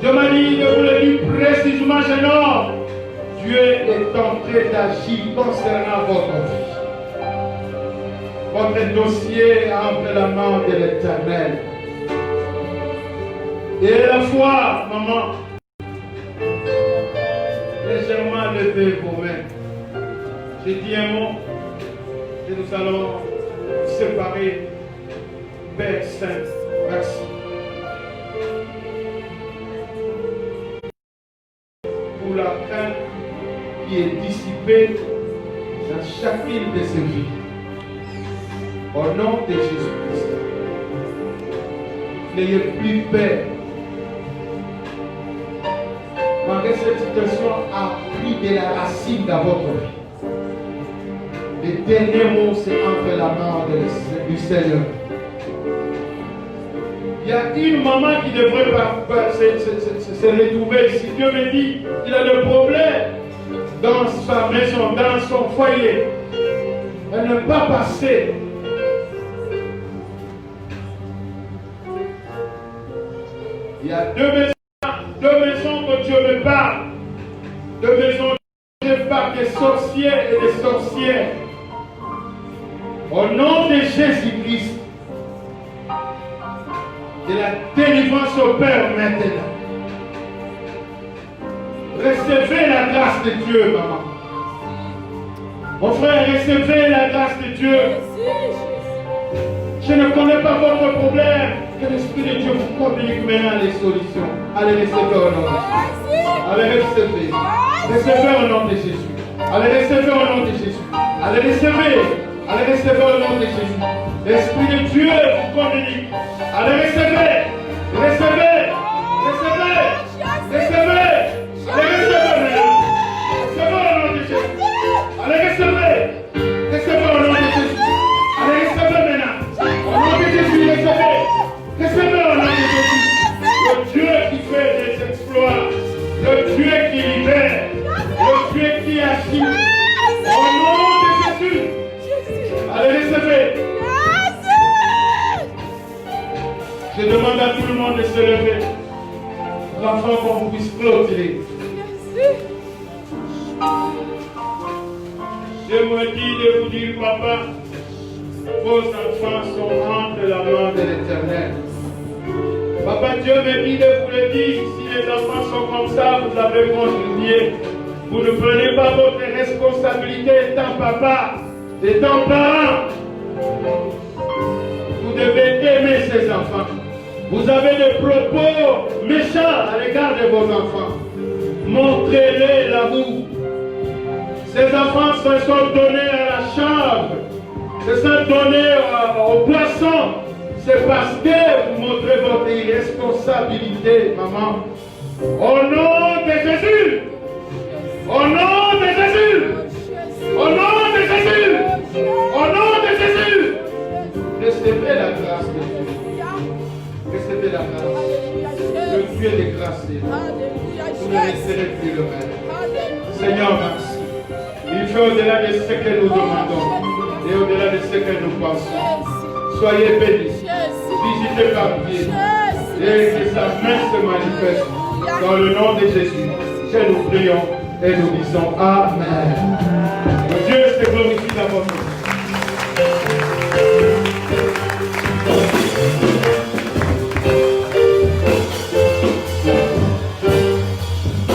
Je m'avais dit de vous le dire précisément, jeune homme, Dieu est en train d'agir concernant votre vie. Votre dossier est entre la main de l'Éternel. Et la foi, maman, légèrement levez vos mains. J'ai dit un mot et nous allons nous séparer. Père Saint, merci. Pour la crainte qui est dissipée dans chacune de ces vies. Au nom de Jésus-Christ. N'ayez plus peur. Malgré cette situation a pris de la racine dans votre vie. Les derniers mots, c'est entre la main du Seigneur. Il y a une maman qui devrait se retrouver ici. Dieu me dit qu'il a le problème dans sa maison, dans son foyer. Elle ne peut pas passer. Il y a deux maisons que Dieu me parle. Deux maisons que Dieu parle des sorciers et des sorcières. Au nom de Jésus-Christ, de la délivrance au Père maintenant. Recevez la grâce de Dieu, maman. Mon frère, recevez la grâce de Dieu. Je ne connais pas votre problème. Que l'Esprit de Dieu vous communique maintenant les solutions. Allez, recevez au nom de Jésus. Allez, recevez. Recevez au nom de Jésus. Allez, recevez au nom de Jésus. Allez, recevez. Allez, recevez au nom de Jésus. L'Esprit de Dieu vous communique. Allez, recevez. Recevez. Recevez. Recevez. Allez, recevez maintenant. Recevez au nom de Jésus. Allez, recevez. Recevez au nom de Jésus. Allez, recevez maintenant. Au nom de Jésus, recevez. Recevez au nom de Jésus. Le Dieu qui fait des exploits. Le Dieu qui libère. Le Dieu qui agit. Au nom de Jésus. Allez, recevez. Je demande à tout le monde de se lever. Afin qu'on puisse clôturer. Je me dis de vous dire, papa, vos enfants sont entre la main de l'Éternel. Papa, Dieu me dit de vous le dire, si les enfants sont comme ça, vous avez contribué. Vous ne prenez pas votre responsabilité étant papa, étant parent. Vous devez aimer ces enfants. Vous avez des propos méchants à l'égard de vos enfants. Montrez-les l'amour. Ces enfants se sont donnés à la chambre, se sont donnés aux poissons. C'est parce que vous montrez votre irresponsabilité, maman. Au nom de Jésus. Au nom de Jésus. Au nom de Jésus. Au nom de Jésus. Recevez la grâce de Dieu. Recevez la grâce. Le Dieu des grâces. Vous ne laisserez plus le même. Seigneur, merci. Il fait au-delà de ce que nous demandons et au-delà de ce que nous pensons. Soyez bénis. Visitez par pied. Et que sa main se manifeste. Dans le nom de Jésus, que nous prions et nous disons Amen.